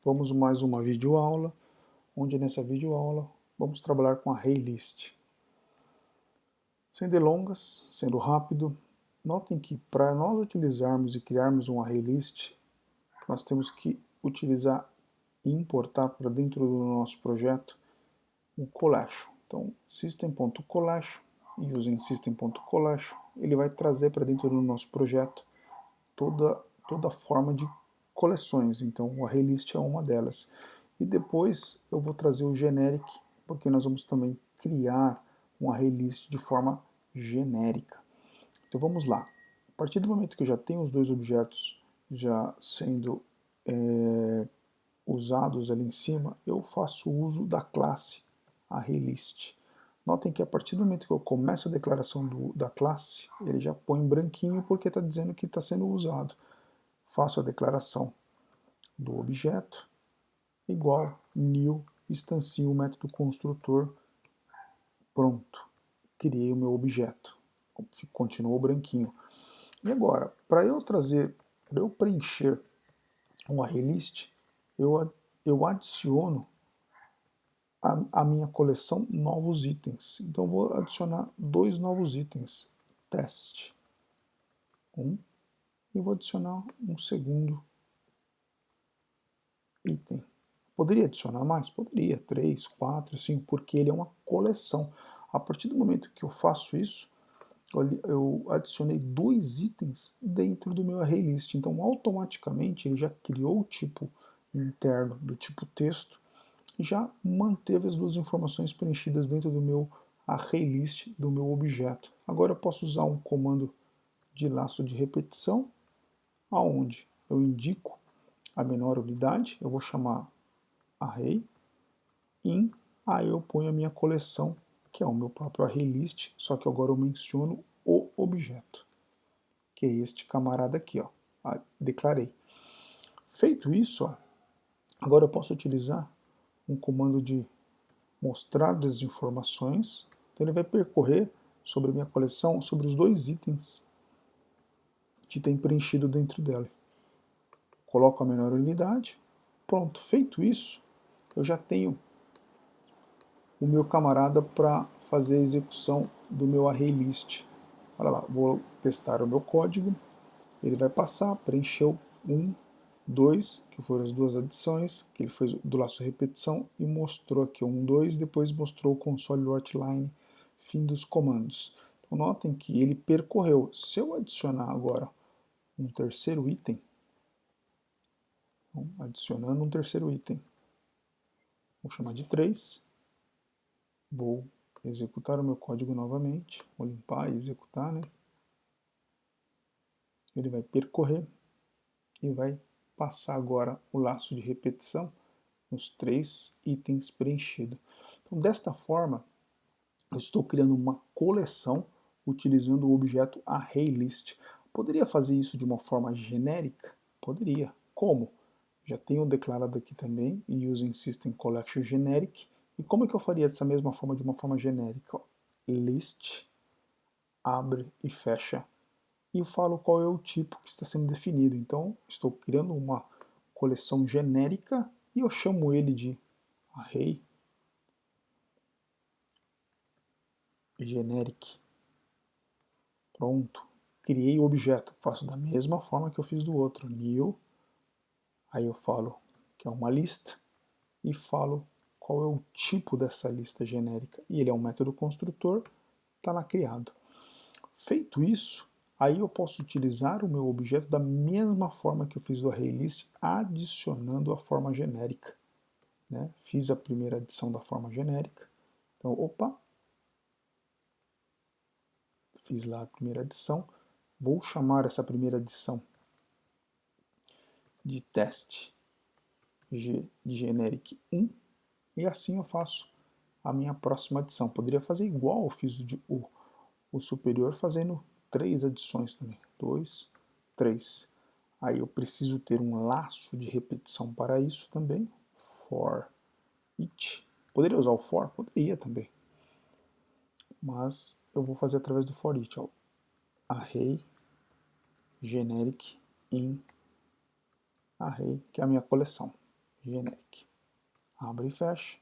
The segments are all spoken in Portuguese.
Vamos mais uma videoaula, onde nessa videoaula vamos trabalhar com ArrayList. Sem delongas, sendo rápido, notem que para nós utilizarmos e criarmos um ArrayList, nós temos que utilizar e importar para dentro do nosso projeto um collection. Então, system.collection e using system.collection, ele vai trazer para dentro do nosso projeto toda a forma de coleções. Então, o ArrayList é uma delas. E depois eu vou trazer o generic, porque nós vamos também criar um ArrayList de forma genérica. Então vamos lá. A partir do momento que eu já tenho os dois objetos já sendo usados ali em cima, eu faço uso da classe ArrayList. Notem que a partir do momento que eu começo a declaração da classe, ele já põe em branquinho porque está dizendo que está sendo usado. Faço a declaração do objeto igual new, instancio o método construtor, pronto, criei o meu objeto, continuou branquinho. E agora, para eu preencher um ArrayList, eu adiciono a minha coleção novos itens. Então eu vou adicionar dois novos itens, teste, e vou adicionar um segundo item. Poderia adicionar mais? Poderia, 3, 4, 5, porque ele é uma coleção. A partir do momento que eu faço isso, eu adicionei dois itens dentro do meu ArrayList. Então, automaticamente, ele já criou o tipo interno do tipo texto e já manteve as duas informações preenchidas dentro do meu ArrayList, do meu objeto. Agora eu posso usar um comando de laço de repetição, aonde eu indico a menor unidade, eu vou chamar array in, aí eu ponho a minha coleção, que é o meu próprio ArrayList, só que agora eu menciono o objeto, que é este camarada aqui, ó. Declarei. Feito isso, ó, agora eu posso utilizar um comando de mostrar as informações, então ele vai percorrer sobre a minha coleção, sobre os dois itens que tem preenchido dentro dela. Coloco a menor unidade, pronto, feito isso, eu já tenho o meu camarada para fazer a execução do meu ArrayList. Olha lá, vou testar o meu código, ele vai passar, preencheu 1, 2, que foram as duas adições, que ele fez do laço repetição, e mostrou aqui 1, 2, depois mostrou o console writeline, fim dos comandos. Então notem que ele percorreu. Se eu adicionar agora um terceiro item, então, adicionando um terceiro item, vou chamar de 3, vou executar o meu código novamente, vou limpar e executar, né? Ele vai percorrer e vai passar agora o laço de repetição nos 3 itens preenchidos. Então, desta forma, eu estou criando uma coleção utilizando o objeto ArrayList. Poderia fazer isso de uma forma genérica? Poderia. Como? Já tenho declarado aqui também, using system collection generic. E como é que eu faria dessa mesma forma, de uma forma genérica? List, abre e fecha. E eu falo qual é o tipo que está sendo definido. Então, estou criando uma coleção genérica e eu chamo ele de array generic. Pronto. Criei o objeto. Faço da mesma forma que eu fiz do outro. New. Aí eu falo que é uma lista e falo qual é o tipo dessa lista genérica. E ele é um método construtor, está lá criado. Feito isso, aí eu posso utilizar o meu objeto da mesma forma que eu fiz do ArrayList, adicionando a forma genérica. Né? Fiz a primeira adição da forma genérica. Então, opa, fiz lá a primeira adição. Vou chamar essa primeira adição de teste de generic 1 e assim eu faço a minha próxima adição. Poderia fazer igual eu fiz o superior, fazendo 3 adições também. 2, 3. Aí eu preciso ter um laço de repetição para isso também. For each. Poderia usar o for? Poderia também. Mas eu vou fazer através do for each. Ó. Array generic in array, que é a minha coleção. generic. Abro e fecho.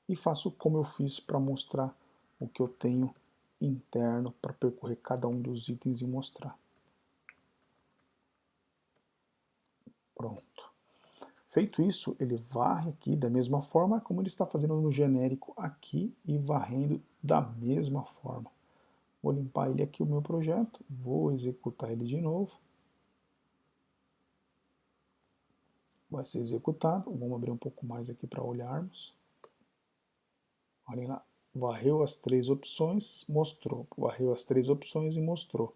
E faço como eu fiz para mostrar o que eu tenho interno para percorrer cada um dos itens e mostrar. Pronto. Feito isso, ele varre aqui da mesma forma como ele está fazendo no genérico aqui e varrendo da mesma forma. Vou limpar ele aqui, o meu projeto, vou executar ele de novo. Vai ser executado, vamos abrir um pouco mais aqui para olharmos. Olhem lá, varreu as três opções, mostrou. Varreu as três opções e mostrou.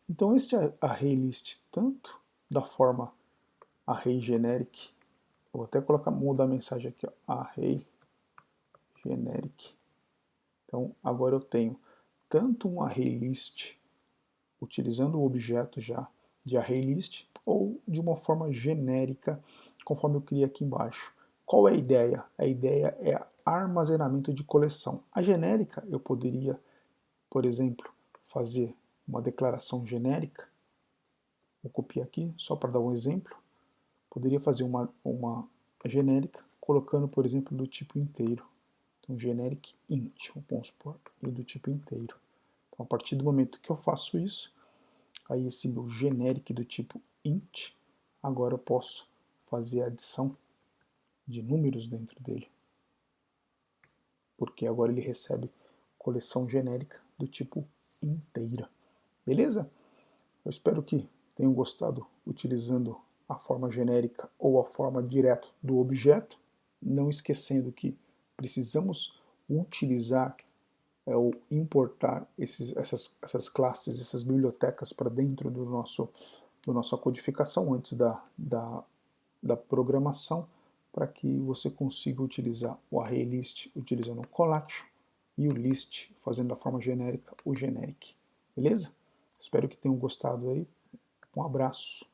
Então este array list, tanto da forma array generic, vou até mudar a mensagem aqui, ó, array generic. Então agora eu tenho tanto um array list, utilizando o objeto já de array list, ou de uma forma genérica, conforme eu criei aqui embaixo. Qual é a ideia? A ideia é armazenamento de coleção. A genérica eu poderia, por exemplo, fazer uma declaração genérica. Vou copiar aqui só para dar um exemplo. Poderia fazer uma genérica colocando, por exemplo, do tipo inteiro. Então, generic int, vamos supor, e do tipo inteiro. Então, a partir do momento que eu faço isso, aí esse meu generic do tipo int, agora eu posso fazer a adição de números dentro dele. Porque agora ele recebe coleção genérica do tipo inteira. Beleza? Eu espero que tenham gostado utilizando a forma genérica ou a forma direto do objeto, não esquecendo que precisamos utilizar ou importar essas classes, essas bibliotecas para dentro do nossa codificação antes da programação, para que você consiga utilizar o array list utilizando o collection e o list fazendo da forma genérica o generic. Beleza? Espero que tenham gostado aí. Um abraço.